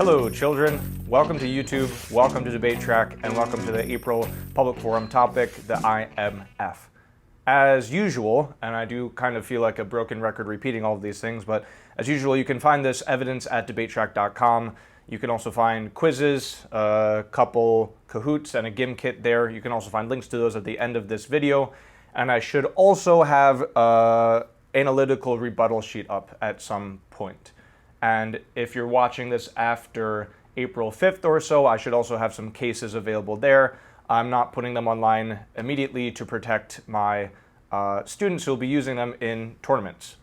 Hello children, welcome to YouTube, welcome to Debate Track, and welcome to the April Public Forum topic, the IMF. As usual, and I do kind of feel like a broken record repeating all of these things, but as usual you can find this evidence at debatetrack.com. You can also find quizzes, a couple Kahoots, and a GIM kit there. You can also find links to those at the end of this video. And I should also have an analytical rebuttal sheet up at some point. And if you're watching this after April 5th or so, I should also have some cases available there. I'm not putting them online immediately to protect my students who will be using them in tournaments.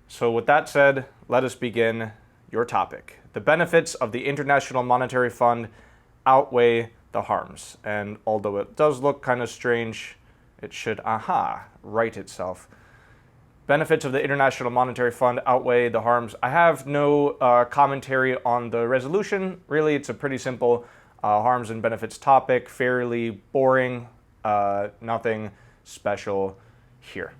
So with that said, let us begin your topic. The benefits of the International Monetary Fund outweigh the harms. And although it does look kind of strange, it should, right itself. Benefits of the International Monetary Fund outweigh the harms. I have no commentary on the resolution. Really, it's a pretty simple harms and benefits topic, fairly boring, nothing special here.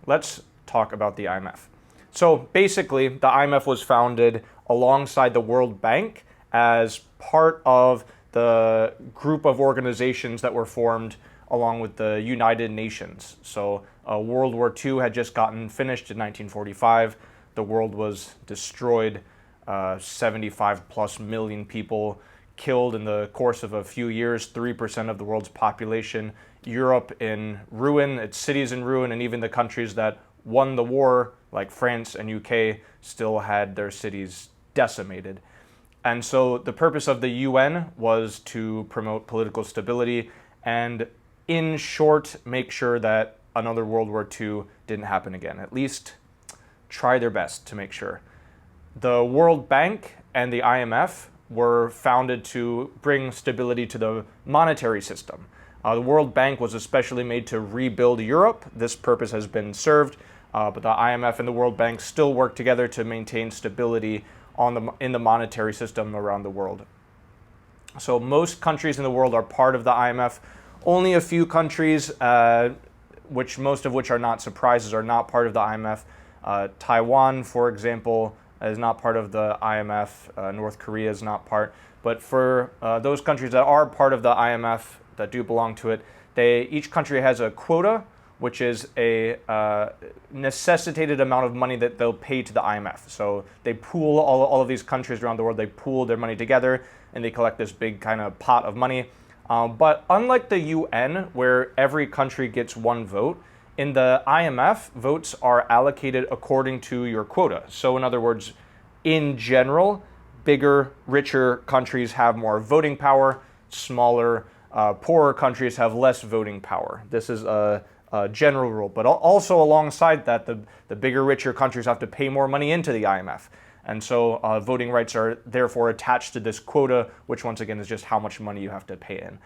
Let's talk about the IMF. So basically, the IMF was founded alongside the World Bank as part of the group of organizations that were formed along with the United Nations. So World War II had just gotten finished in 1945. The world was destroyed, 75 plus million people killed in the course of a few years, 3% of the world's population. Europe in ruin, its cities in ruin, and even the countries that won the war, like France and UK, still had their cities decimated. And so the purpose of the UN was to promote political stability and, in short, make sure that another World War II didn't happen again. At least try their best to make sure. The World Bank and the IMF were founded to bring stability to the monetary system. The World Bank was especially made to rebuild Europe. This purpose has been served, but the IMF and the World Bank still work together to maintain stability in the monetary system around the world. So most countries in the world are part of the IMF. Only a few countries, most of which are not surprises, are not part of the IMF. Taiwan, for example, is not part of the IMF. North Korea is not part. But for those countries that are part of the IMF, that do belong to it, each country has a quota, which is a necessitated amount of money that they'll pay to the IMF. So they pool all of these countries around the world, they pool their money together, and they collect this big kind of pot of money. But unlike the UN, where every country gets one vote, in the IMF, votes are allocated according to your quota. So in other words, in general, bigger, richer countries have more voting power, smaller, poorer countries have less voting power. This is a general rule, but also alongside that, the bigger, richer countries have to pay more money into the IMF. And so voting rights are therefore attached to this quota, which once again is just how much money you have to pay in.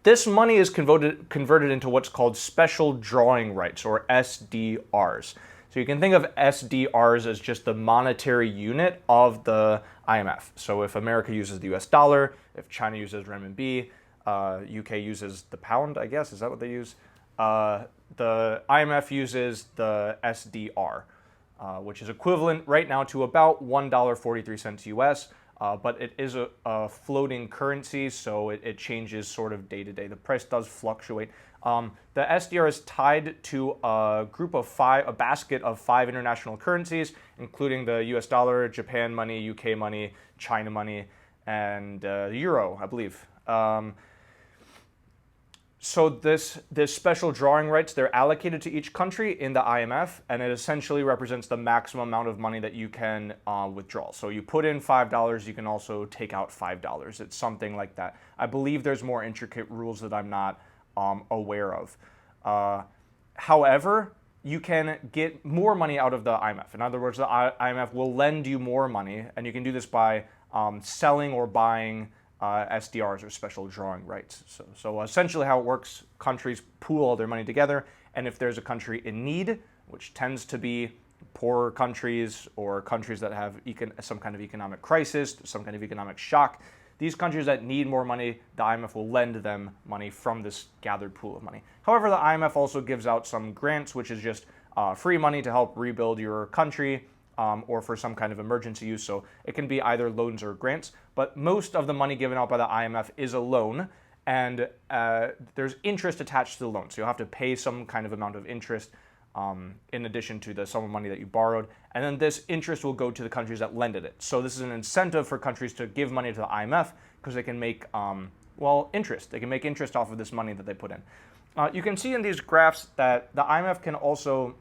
This money is converted into what's called special drawing rights, or SDRs. So you can think of SDRs as just the monetary unit of the IMF. So if America uses the US dollar, if China uses renminbi, UK uses the pound, I guess, is that what they use? The IMF uses the SDR, which is equivalent right now to about $1.43 US, but it is a floating currency, so it changes sort of day to day. The price does fluctuate. The SDR is tied to a basket of 5 international currencies, including the US dollar, Japan money, UK money, China money, and the euro, I believe. So this special drawing rights, they're allocated to each country in the IMF, and it essentially represents the maximum amount of money that you can withdraw. So you put in $5, you can also take out $5. It's something like that. I believe there's more intricate rules that I'm not aware of. However, you can get more money out of the IMF. In other words, the IMF will lend you more money, and you can do this by selling or buying SDRs, or special drawing rights. So essentially how it works, countries pool all their money together, and if there's a country in need, which tends to be poorer countries or countries that have some kind of economic crisis, some kind of economic shock, these countries that need more money, the IMF will lend them money from this gathered pool of money. However, the IMF also gives out some grants, which is just free money to help rebuild your country, or for some kind of emergency use. So it can be either loans or grants, but most of the money given out by the IMF is a loan, and there's interest attached to the loan. So you'll have to pay some kind of amount of interest in addition to the sum of money that you borrowed. And then this interest will go to the countries that lended it. So this is an incentive for countries to give money to the IMF because they can make, interest. They can make interest off of this money that they put in. You can see in these graphs that the IMF can also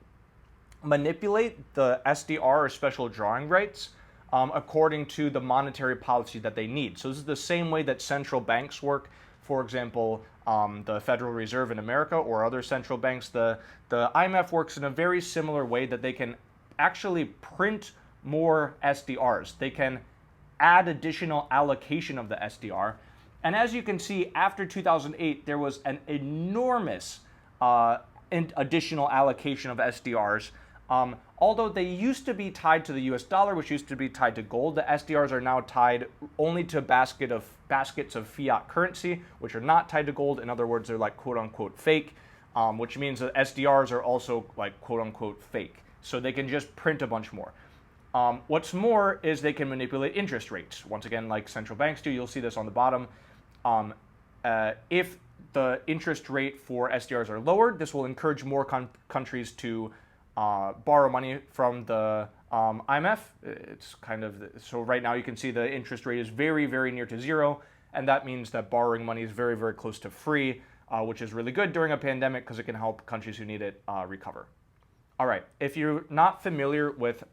manipulate the SDR, or special drawing rights, according to the monetary policy that they need. So this is the same way that central banks work. For example, the Federal Reserve in America or other central banks, the IMF works in a very similar way, that they can actually print more SDRs. They can add additional allocation of the SDR. And as you can see, after 2008, there was an enormous additional allocation of SDRs. Although they used to be tied to the US dollar, which used to be tied to gold, the SDRs are now tied only to baskets of fiat currency, which are not tied to gold. In other words, they're like quote unquote fake, which means that SDRs are also like quote unquote fake. So they can just print a bunch more. What's more is they can manipulate interest rates. Once again, like central banks do, you'll see this on the bottom. If the interest rate for SDRs are lowered, this will encourage more countries to borrow money from the IMF. It's kind of, so right now you can see the interest rate is very, very near to zero, and that means that borrowing money is very, very close to free, which is really good during a pandemic because it can help countries who need it recover. All right, if you're not familiar with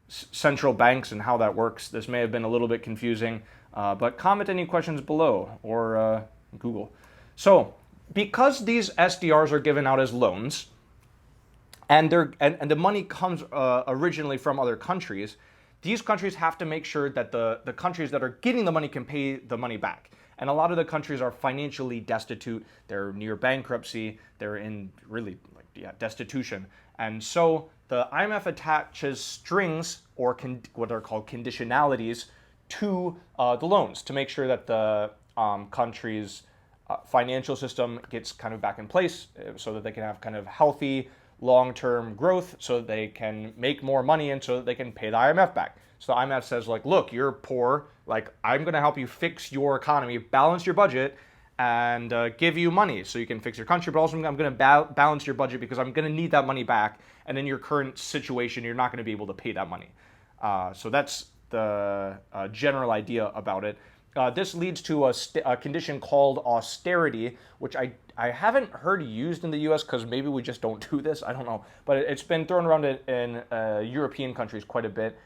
central banks and how that works, this may have been a little bit confusing, but comment any questions below or Google. So because these SDRs are given out as loans, and the money comes originally from other countries, these countries have to make sure that the countries that are getting the money can pay the money back. And a lot of the countries are financially destitute. They're near bankruptcy. They're in really destitution. And so the IMF attaches strings, or what are called conditionalities, to the loans to make sure that the country's financial system gets kind of back in place, so that they can have kind of healthy long-term growth, so that they can make more money, and so that they can pay the IMF back. So the IMF says, like, look, you're poor, like, I'm going to help you fix your economy, balance your budget, and give you money so you can fix your country, but also I'm going to balance your budget because I'm going to need that money back, and in your current situation, you're not going to be able to pay that money. So that's the general idea about it. This leads to a condition called austerity, which I haven't heard used in the US because maybe we just don't do this, I don't know. But it's been thrown around in European countries quite a bit.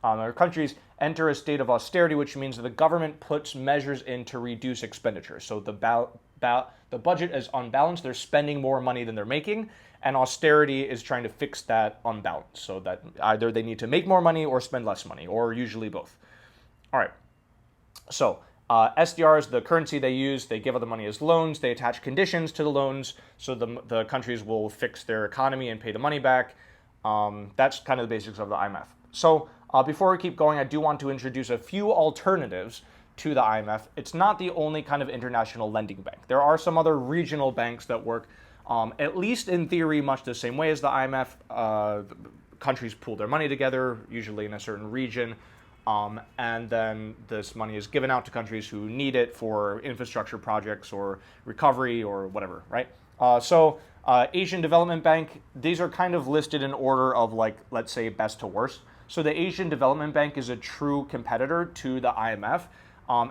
Our countries enter a state of austerity, which means that the government puts measures in to reduce expenditure. So the budget is unbalanced, they're spending more money than they're making, and austerity is trying to fix that unbalance, so that either they need to make more money or spend less money, or usually both. All right. So SDRs, the currency they use, they give out the money as loans, they attach conditions to the loans, so the countries will fix their economy and pay the money back. That's kind of the basics of the IMF. So before we keep going, I do want to introduce a few alternatives to the IMF. It's not the only kind of international lending bank. There are some other regional banks that work, at least in theory, much the same way as the IMF. Countries pool their money together, usually in a certain region, and then this money is given out to countries who need it for infrastructure projects or recovery or whatever, right? Asian Development Bank, these are kind of listed in order of, like, let's say, best to worst. So the Asian Development Bank is a true competitor to the IMF.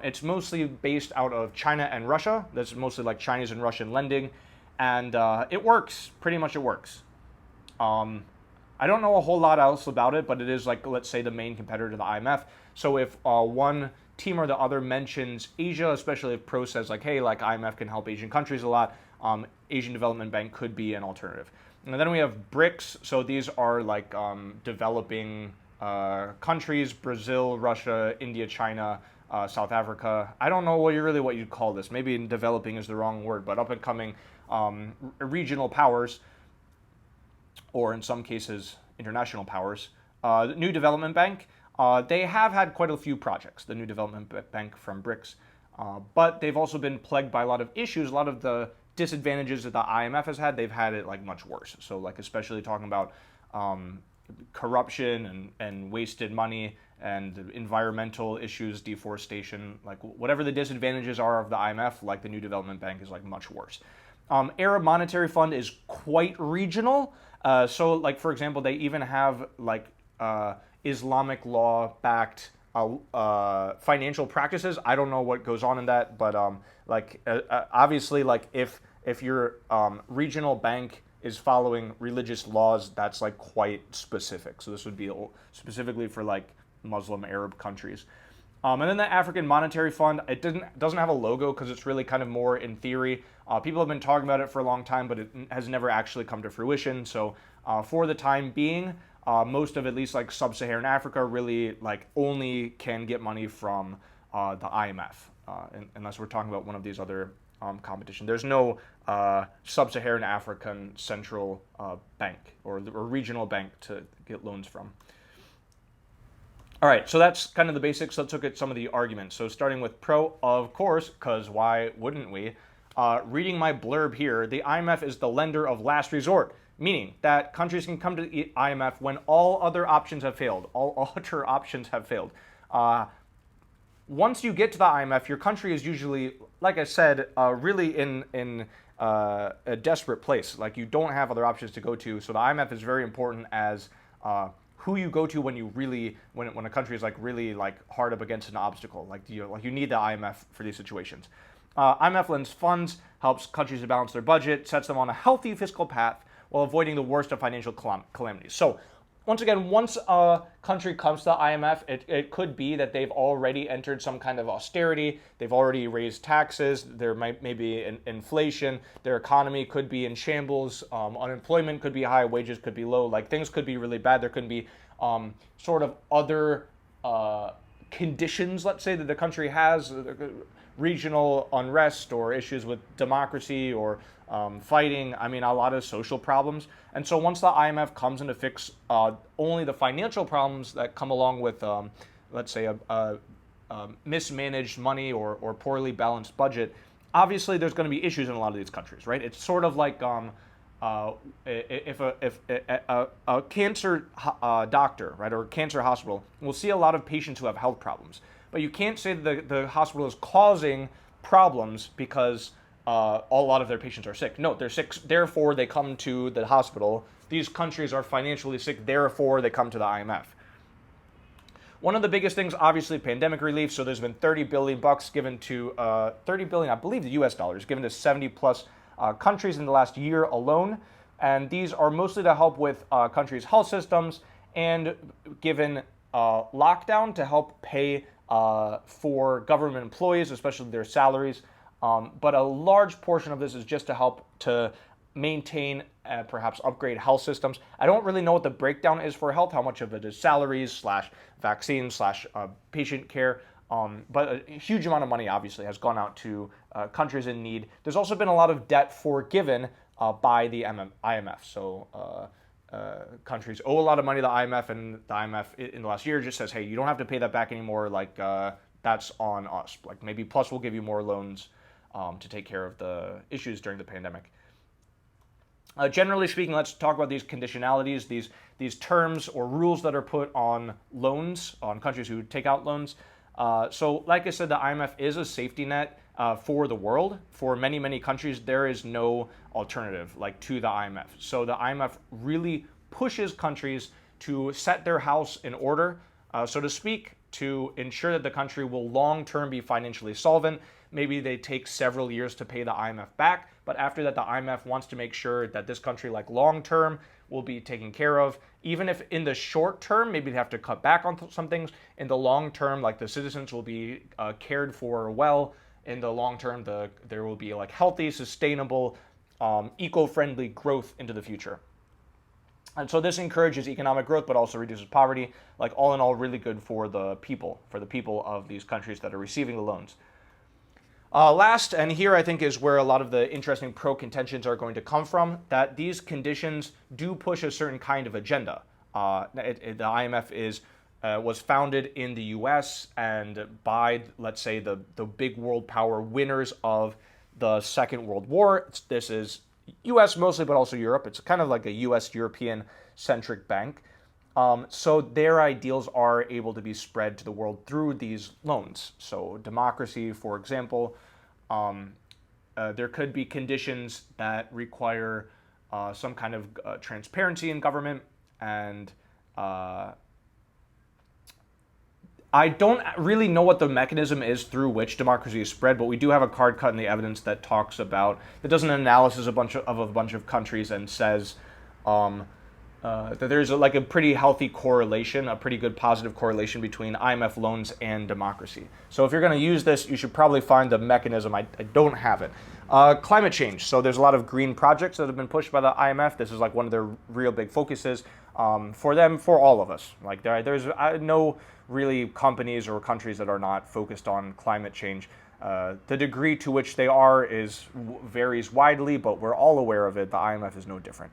It's mostly based out of China and Russia. That's mostly like Chinese and Russian lending. And it works, pretty much it works. I don't know a whole lot else about it, but it is, like, let's say, the main competitor to the IMF. So if one team or the other mentions Asia, especially if Pro says, like, hey, like, IMF can help Asian countries a lot, Asian Development Bank could be an alternative. And then we have BRICS. So these are like developing countries: Brazil, Russia, India, China, South Africa. I don't know what you'd call this. Maybe developing is the wrong word, but up and coming regional powers, or in some cases international powers. The New Development Bank, they have had quite a few projects, the New Development Bank from BRICS, but they've also been plagued by a lot of issues. A lot of the disadvantages that the IMF has had, they've had it like much worse. So, like, especially talking about corruption and wasted money and environmental issues, deforestation, like whatever the disadvantages are of the IMF, like the New Development Bank is like much worse. Arab Monetary Fund is quite regional. So like, for example, they even have like Islamic law backed financial practices. I don't know what goes on in that, but obviously, like if your regional bank is following religious laws, that's like quite specific. So this would be specifically for like Muslim Arab countries. And then the African Monetary Fund, it doesn't have a logo because it's really kind of more in theory. People have been talking about it for a long time, but it has never actually come to fruition. So for the time being, most of at least like sub-Saharan Africa really like only can get money from the IMF, unless we're talking about one of these other competition. There's no sub-Saharan African central bank or regional bank to get loans from. All right, so that's kind of the basics. Let's look at some of the arguments. So starting with pro, of course, because why wouldn't we? Reading my blurb here, the IMF is the lender of last resort, meaning that countries can come to the IMF when all other options have failed. All other options have failed. Once you get to the IMF, your country is usually, like I said, really in a desperate place. Like you don't have other options to go to. So the IMF is very important as who you go to when you really when a country is like really like hard up against an obstacle. Like you need the IMF for these situations. IMF lends funds, helps countries to balance their budget, sets them on a healthy fiscal path while avoiding the worst of financial calamities. So once again, once a country comes to the IMF, it could be that they've already entered some kind of austerity. They've already raised taxes. There might maybe inflation. Their economy could be in shambles. Unemployment could be high. Wages could be low. Like things could be really bad. There could be sort of other conditions, let's say, that the country has, regional unrest or issues with democracy or fighting, I mean, a lot of social problems. And so once the IMF comes in to fix only the financial problems that come along with, let's say, a mismanaged money or poorly balanced budget, obviously there's going to be issues in a lot of these countries, right? It's sort of like if a cancer doctor, right, or a cancer hospital will see a lot of patients who have health problems. But you can't say that the hospital is causing problems because a lot of their patients are sick. No, they're sick, therefore they come to the hospital. These countries are financially sick, therefore they come to the IMF. One of the biggest things, obviously, pandemic relief. So there's been $30 billion given to 30 billion, I believe, the U.S. dollars given to 70 plus countries in the last year alone, and these are mostly to help with countries' health systems and given lockdown to help pay for government employees, especially their salaries. But a large portion of this is just to help to maintain, perhaps upgrade health systems. I don't really know what the breakdown is for health, how much of it is salaries / vaccines / patient care. But a huge amount of money obviously has gone out to countries in need. There's also been a lot of debt forgiven by the IMF. So countries owe a lot of money to the IMF, and the IMF in the last year just says, hey, you don't have to pay that back anymore. Like that's on us. Like maybe plus we'll give you more loans to take care of the issues during the pandemic. Generally speaking, let's talk about these conditionalities, these terms or rules that are put on loans, on countries who take out loans. So like I said, the IMF is a safety net for the world. For many, many countries, there is no alternative like to the IMF. So the IMF really pushes countries to set their house in order, so to speak, to ensure that the country will long-term be financially solvent. Maybe they take several years to pay the IMF back, but after that, the IMF wants to make sure that this country, like long-term, will be taken care of. Even if in the short term, maybe they have to cut back on some things. In the long term, like the citizens will be cared for well. In the long term, there will be like healthy, sustainable, eco-friendly growth into the future. And so this encourages economic growth, but also reduces poverty. Like all in all, really good for the people of these countries that are receiving the loans. Last, and here I think is where a lot of the interesting pro-contentions are going to come from, that these conditions do push a certain kind of agenda. The IMF was founded in the U.S. and by, let's say, the big world power winners of the Second World War. This is US mostly, but also Europe. It's kind of like a US European centric bank. So their ideals are able to be spread to the world through these loans. So democracy, for example, there could be conditions that require some kind of transparency in government, and I don't really know what the mechanism is through which democracy is spread, but we do have a card cut in the evidence that talks about, that does an analysis of a bunch of countries and says that there's like a pretty healthy correlation, a pretty good positive correlation between IMF loans and democracy. So if you're going to use this, you should probably find the mechanism. I don't have it. Climate change. So there's a lot of green projects that have been pushed by the IMF. This is like one of their real big focuses for them, for all of us. Like there's no really companies or countries that are not focused on climate change. The degree to which they are varies widely, but we're all aware of it. The IMF is no different.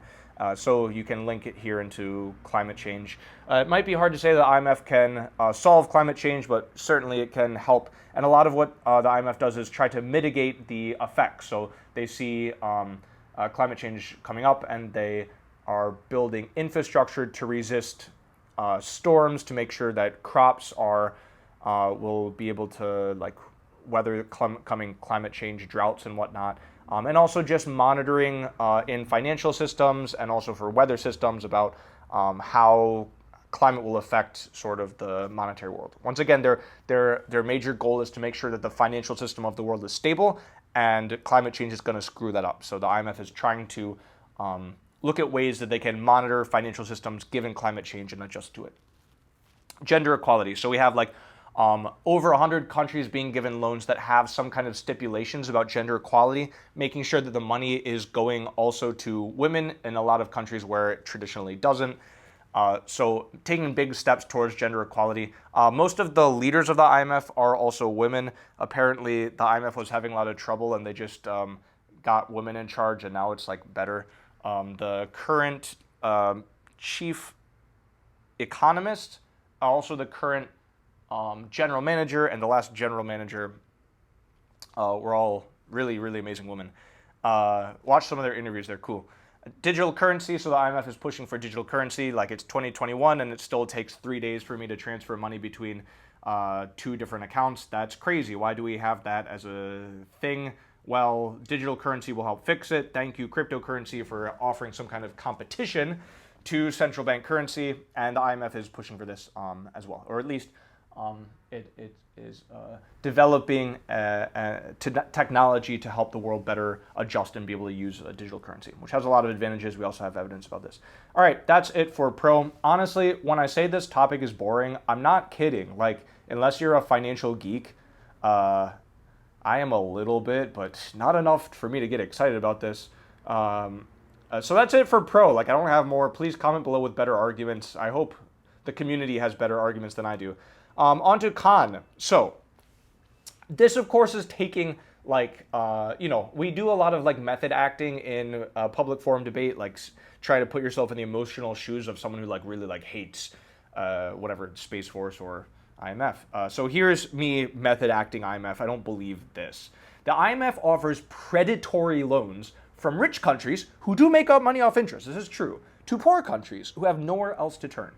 So you can link it here into climate change. It might be hard to say the IMF can solve climate change, but certainly it can help. And a lot of what the IMF does is try to mitigate the effects. So they see climate change coming up, and they are building infrastructure to resist storms, to make sure that crops will be able to like weather coming climate change, droughts and whatnot. And also just monitoring in financial systems and also for weather systems about how climate will affect sort of the monetary world. Once again, their major goal is to make sure that the financial system of the world is stable, and climate change is going to screw that up. So the IMF is trying to look at ways that they can monitor financial systems given climate change and adjust to it. Gender equality. So we have like over 100 countries being given loans that have some kind of stipulations about gender equality, making sure that the money is going also to women in a lot of countries where it traditionally doesn't. So taking big steps towards gender equality. Most of the leaders of the IMF are also women. Apparently, the IMF was having a lot of trouble, and they just got women in charge, and now it's like better. The current chief economist, also the current general manager, and the last general manager were all really, really amazing women. Watch some of their interviews, they're cool. Digital currency, so the IMF is pushing for digital currency, like it's 2021 and it still takes 3 days for me to transfer money between 2 different accounts. That's crazy. Why do we have that as a thing? Well, digital currency will help fix it. Thank you, cryptocurrency, for offering some kind of competition to central bank currency, and the IMF is pushing for this as well, or at least it is developing technology to help the world better adjust and be able to use a digital currency, which has a lot of advantages. We also have evidence about this. All right, that's it for Pro. Honestly, when I say this topic is boring, I'm not kidding. Like, unless you're a financial geek, I am a little bit, but not enough for me to get excited about this. So that's it for Pro. Like, I don't have more. Please comment below with better arguments. I hope the community has better arguments than I do. On to Con. So this, of course, is taking, like, we do a lot of, like, method acting in public forum debate, like, try to put yourself in the emotional shoes of someone who, like, really, like, hates whatever, Space Force or IMF. So here's me method acting IMF. I don't believe this. The IMF offers predatory loans from rich countries who do make up money off interest, this is true, to poor countries who have nowhere else to turn.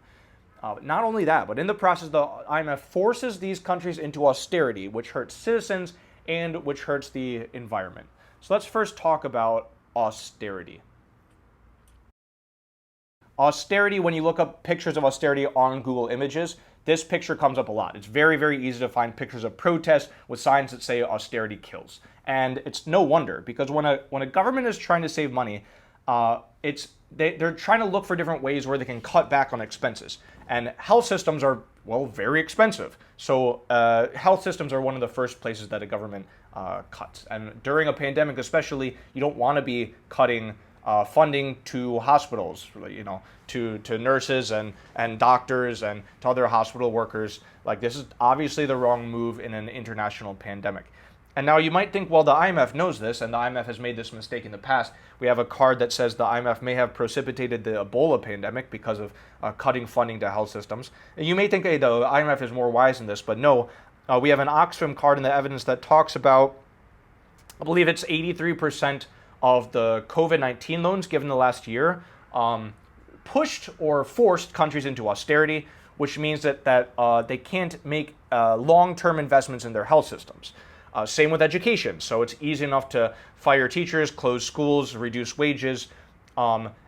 Not only that, but in the process, the IMF forces these countries into austerity, which hurts citizens and which hurts the environment. So let's first talk about austerity. Austerity, when you look up pictures of austerity on Google Images, this picture comes up a lot. It's very, very easy to find pictures of protests with signs that say austerity kills. And it's no wonder, because when a government is trying to save money, they're trying to look for different ways where they can cut back on expenses. And health systems are, well, very expensive. So health systems are one of the first places that a government cuts. And during a pandemic especially, you don't want to be cutting funding to hospitals, to nurses and doctors and to other hospital workers. Like, this is obviously the wrong move in an international pandemic. And now you might think, well, the IMF knows this, and the IMF has made this mistake in the past. We have a card that says the IMF may have precipitated the Ebola pandemic because of cutting funding to health systems. And you may think, hey, the IMF is more wise in this, but no. We have an Oxfam card in the evidence that talks about, I believe it's 83% of the COVID-19 loans given the last year pushed or forced countries into austerity, which means that they can't make long-term investments in their health systems. Same with education. So it's easy enough to fire teachers, close schools, reduce wages,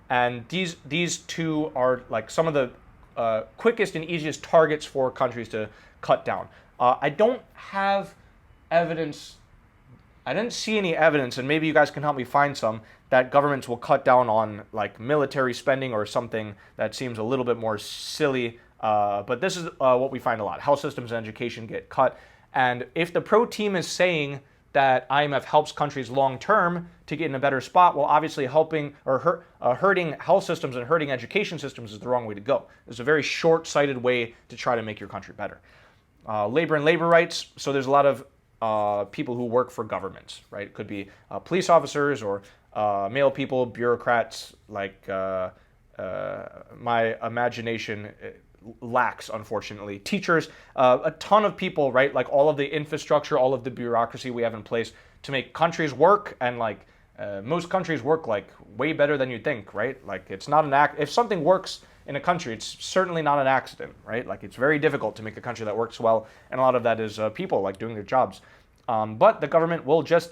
and these two are like some of the quickest and easiest targets for countries to cut down. I don't have evidence. I didn't see any evidence, and maybe you guys can help me find some, that governments will cut down on like military spending or something that seems a little bit more silly. But this is what we find a lot. Health systems and education get cut. And if the pro team is saying that IMF helps countries long term to get in a better spot, well, obviously helping or hurting health systems and hurting education systems is the wrong way to go. It's a very short-sighted way to try to make your country better. Labor and labor rights. So there's a lot of people who work for governments, right? It could be police officers or male people, bureaucrats. Like my imagination lacks, unfortunately. Teachers, a ton of people, right? Like all of the infrastructure, all of the bureaucracy we have in place to make countries work, and like most countries work like way better than you'd think, right? Like it's not an act. If something works in a country, it's certainly not an accident, right? Like it's very difficult to make a country that works well, and a lot of that is people like doing their jobs. But the government will just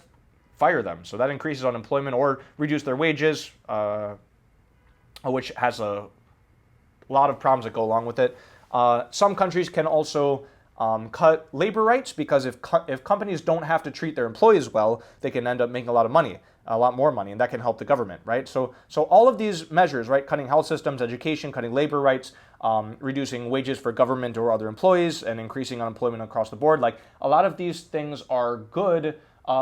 fire them, so that increases unemployment or reduce their wages, which has a lot of problems that go along with it. Some countries can also cut labor rights, because if companies don't have to treat their employees well, they can end up making a lot of money, a lot more money, and that can help the government, right? So all of these measures, right, cutting health systems, education, cutting labor rights, reducing wages for government or other employees, and increasing unemployment across the board, like a lot of these things are good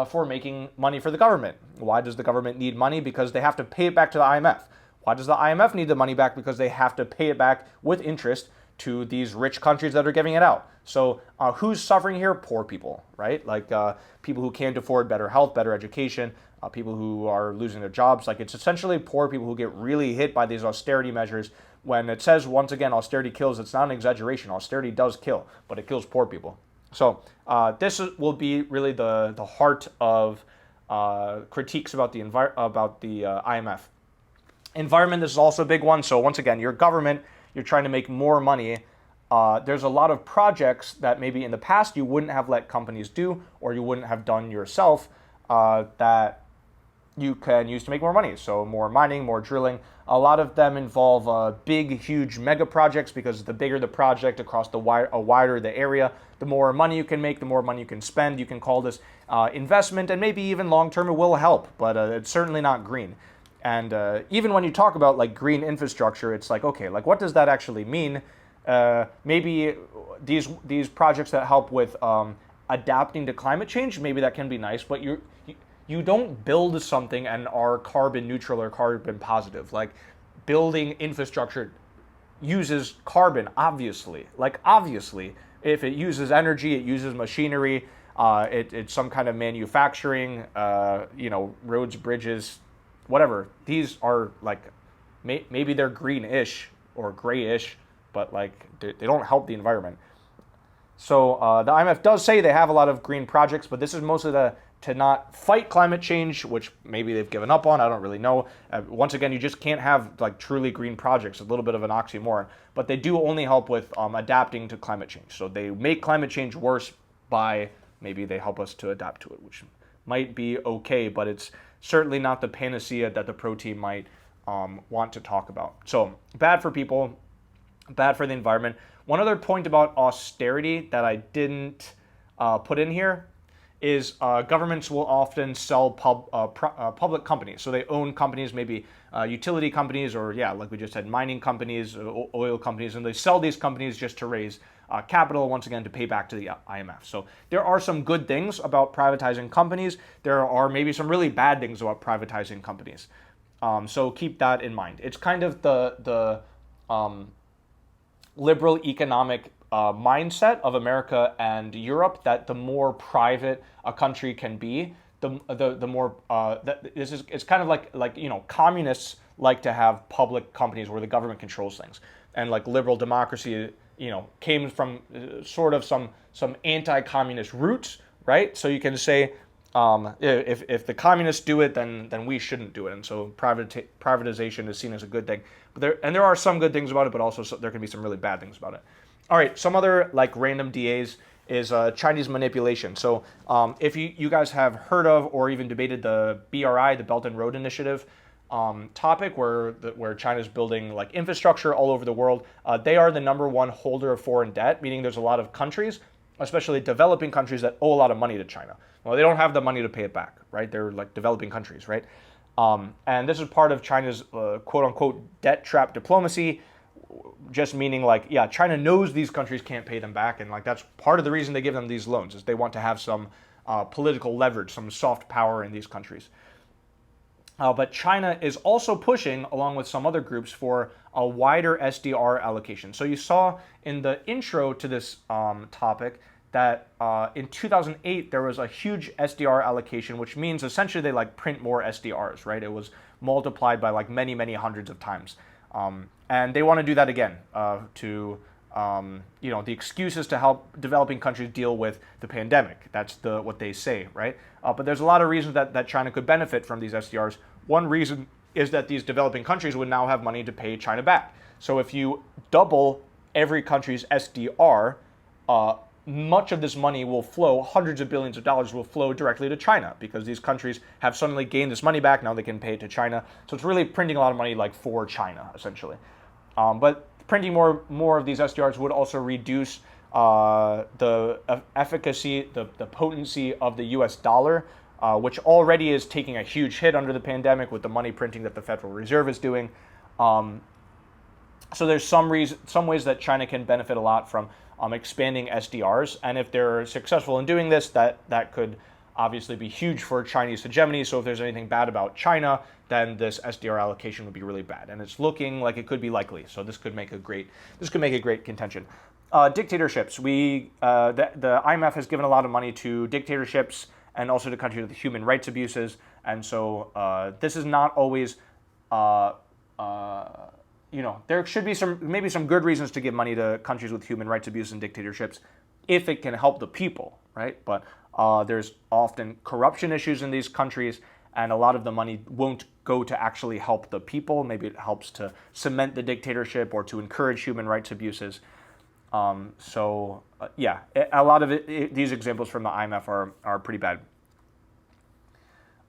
for making money for the government. Why does the government need money? Because they have to pay it back to the IMF. Why does the IMF need the money back? Because they have to pay it back with interest to these rich countries that are giving it out. So who's suffering here? Poor people, right? Like people who can't afford better health, better education, people who are losing their jobs. Like it's essentially poor people who get really hit by these austerity measures. When it says, once again, austerity kills, it's not an exaggeration. Austerity does kill, but it kills poor people. So this will be really the heart of critiques about the IMF. Environment, this is also a big one. So once again, your government, you're trying to make more money. There's a lot of projects that maybe in the past you wouldn't have let companies do, or you wouldn't have done yourself, that you can use to make more money. So more mining, more drilling. A lot of them involve big, huge mega projects, because the bigger the project across a wider the area, the more money you can make, the more money you can spend. You can call this investment, and maybe even long-term it will help, but it's certainly not green. And even when you talk about like green infrastructure, it's like, okay, like what does that actually mean? Maybe these projects that help with adapting to climate change, maybe that can be nice, but you don't build something and are carbon neutral or carbon positive. Like building infrastructure uses carbon, obviously. Like obviously, if it uses energy, it uses machinery, it's some kind of manufacturing, roads, bridges, whatever. These are like, maybe they're greenish or grayish, but like they don't help the environment. So the IMF does say they have a lot of green projects, but this is mostly to not fight climate change, which maybe they've given up on. I don't really know. Once again, you just can't have like truly green projects. A little bit of an oxymoron, but they do only help with adapting to climate change. So they make climate change worse by maybe they help us to adapt to it, which might be okay, but it's certainly not the panacea that the pro team might want to talk about. So bad for people, bad for the environment. One other point about austerity that I didn't put in here is governments will often sell public companies. So they own companies, maybe utility companies, or like we just said, mining companies, oil companies, and they sell these companies just to raise capital, once again, to pay back to the IMF. So there are some good things about privatizing companies. There are maybe some really bad things about privatizing companies. So keep that in mind. It's kind of the liberal economic mindset of America and Europe, that the more private a country can be, the more it's kind of like communists like to have public companies where the government controls things, and like liberal democracy came from sort of some anti-communist roots, right? So you can say If the communists do it, then we shouldn't do it, and so privatization is seen as a good thing. But there are some good things about it, but also there can be some really bad things about it. All right, some other like random DAs is Chinese manipulation. So if you guys have heard of or even debated the BRI, the Belt and Road Initiative topic, where China's building like infrastructure all over the world, they are the #1 holder of foreign debt, meaning there's a lot of countries, especially developing countries, that owe a lot of money to China. Well, they don't have the money to pay it back, right? They're like developing countries, right? And this is part of China's quote-unquote debt trap diplomacy, just meaning like, yeah, China knows these countries can't pay them back, and like that's part of the reason they give them these loans, is they want to have some political leverage, some soft power in these countries. But China is also pushing, along with some other groups, for a wider SDR allocation. So you saw in the intro to this topic that in 2008 there was a huge SDR allocation, which means essentially they like print more SDRs, right? It was multiplied by like many, many hundreds of times. And they want to do that again the excuse is to help developing countries deal with the pandemic. That's what they say, right? But there's a lot of reasons that China could benefit from these SDRs. One reason is that these developing countries would now have money to pay China back. So if you double every country's SDR, much of this money will flow, hundreds of billions of dollars will flow directly to China, because these countries have suddenly gained this money back. Now they can pay it to China. So it's really printing a lot of money like for China, essentially. But printing more of these SDRs would also reduce the efficacy, the potency of the US dollar, which already is taking a huge hit under the pandemic with the money printing that the Federal Reserve is doing. So there's some ways that China can benefit a lot from expanding SDRs, and if they're successful in doing this, that could obviously be huge for Chinese hegemony. So if there's anything bad about China, then this SDR allocation would be really bad, and it's looking like it could be likely. So this could make a great contention. Dictatorships. The IMF has given a lot of money to dictatorships and also to countries with human rights abuses, and so this is not always. There should be maybe some good reasons to give money to countries with human rights abuse and dictatorships if it can help the people, right? But there's often corruption issues in these countries, and a lot of the money won't go to actually help the people. Maybe it helps to cement the dictatorship or to encourage human rights abuses. A lot of these examples from the IMF are pretty bad.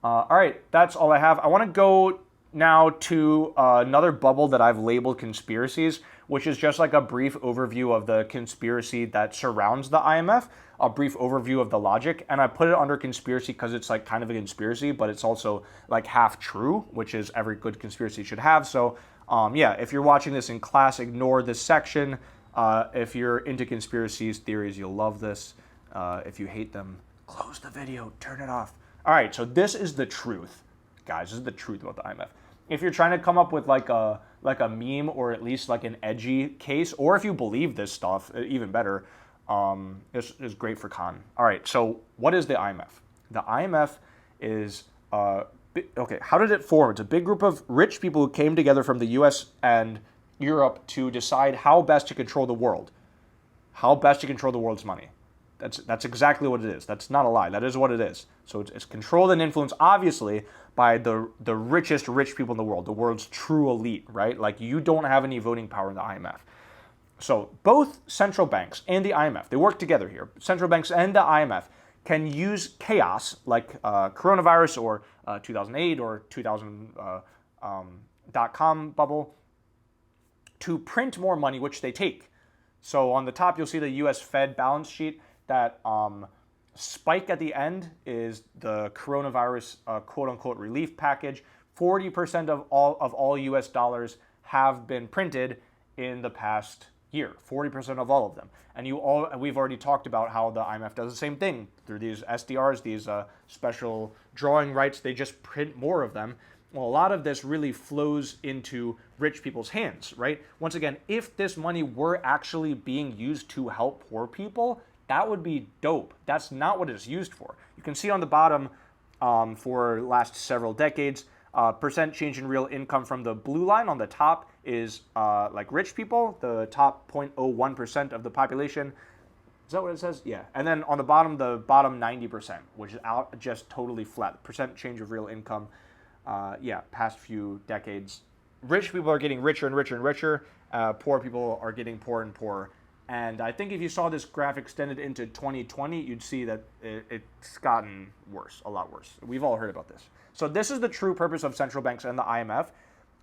All right, that's all I have. I want to go now to another bubble that I've labeled conspiracies, which is just like a brief overview of the conspiracy that surrounds the IMF, a brief overview of the logic, and I put it under conspiracy because it's like kind of a conspiracy, but it's also like half true, which is every good conspiracy should have. So if you're watching this in class, ignore this section. If you're into conspiracies, theories, you'll love this. If you hate them, close the video, turn it off. All right, so this is the truth. Guys, this is the truth about the IMF. If you're trying to come up with like a meme or at least like an edgy case, or if you believe this stuff, even better, this is great for con. All right, so what is the IMF? The IMF is, okay, how did it form? It's a big group of rich people who came together from the US and Europe to decide how best to control the world, how best to control the world's money. That's exactly what it is. That's not a lie. That is what it is. So it's controlled and influenced, obviously, by the richest rich people in the world's true elite, right? Like, you don't have any voting power in the IMF. So both central banks and the IMF, they work together here. Central banks and the IMF can use chaos, like coronavirus or 2008 or 2000 dot-com bubble, to print more money, which they take. So on the top, you'll see the U.S. Fed balance sheet. That spike at the end is the coronavirus quote-unquote relief package. 40% of all U.S. dollars have been printed in the past year. 40% of all of them. And we've already talked about how the IMF does the same thing through these SDRs, these special drawing rights. They just print more of them. Well, a lot of this really flows into rich people's hands, right? Once again, if this money were actually being used to help poor people, that would be dope. That's not what it's used for. You can see on the bottom for the last several decades, percent change in real income from the blue line on the top is like rich people, the top 0.01% of the population. Is that what it says? Yeah. And then on the bottom 90%, which is out just totally flat. Percent change of real income. Yeah, past few decades. Rich people are getting richer and richer and richer. Poor people are getting poorer and poorer. And I think if you saw this graph extended into 2020, you'd see that it's gotten worse, a lot worse. We've all heard about this. So this is the true purpose of central banks and the IMF.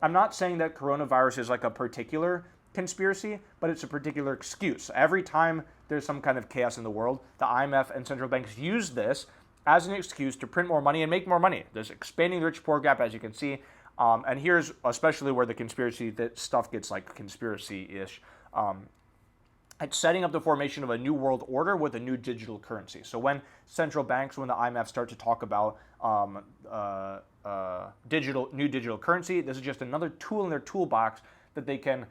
I'm not saying that coronavirus is like a particular conspiracy, but it's a particular excuse. Every time there's some kind of chaos in the world, the IMF and central banks use this as an excuse to print more money and make more money. There's expanding the rich-poor gap, as you can see. And here's especially where the conspiracy stuff gets like conspiracy-ish. It's setting up the formation of a new world order with a new digital currency. So when central banks, when the IMF start to talk about new digital currency, this is just another tool in their toolbox that they can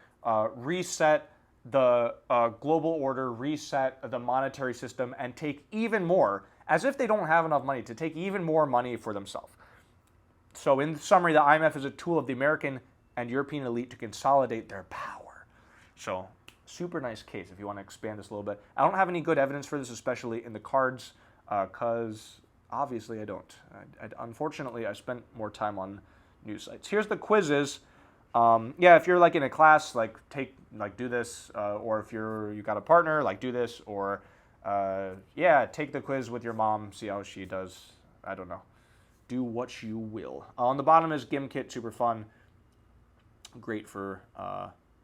reset the global order, reset the monetary system, and take even more, as if they don't have enough money, to take even more money for themselves. So in summary, the IMF is a tool of the American and European elite to consolidate their power. So super nice case if you want to expand this a little bit. I don't have any good evidence for this, especially in the cards, because obviously I don't. Unfortunately, I spent more time on news sites. Here's the quizzes. Yeah, if you're like in a class, do this, or if you got a partner, do this, or yeah, take the quiz with your mom, see how she does. I don't know. Do what you will. On the bottom is GimKit, super fun. Great for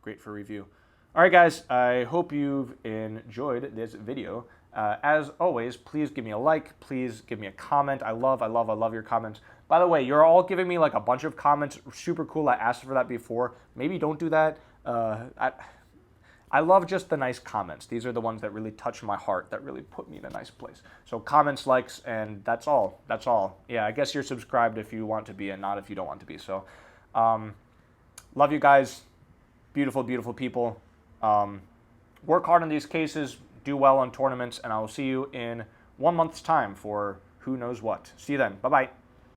review. All right, guys, I hope you've enjoyed this video. As always, please give me a like. Please give me a comment. I love your comments. By the way, you're all giving me like a bunch of comments. Super cool. I asked for that before. Maybe don't do that. I love just the nice comments. These are the ones that really touch my heart, that really put me in a nice place. So comments, likes, and that's all. That's all. Yeah, I guess you're subscribed if you want to be and not if you don't want to be. So love you guys. Beautiful, beautiful people. Work hard on these cases, do well on tournaments, and I will see you in 1 month's time for who knows what. See you then. Bye-bye.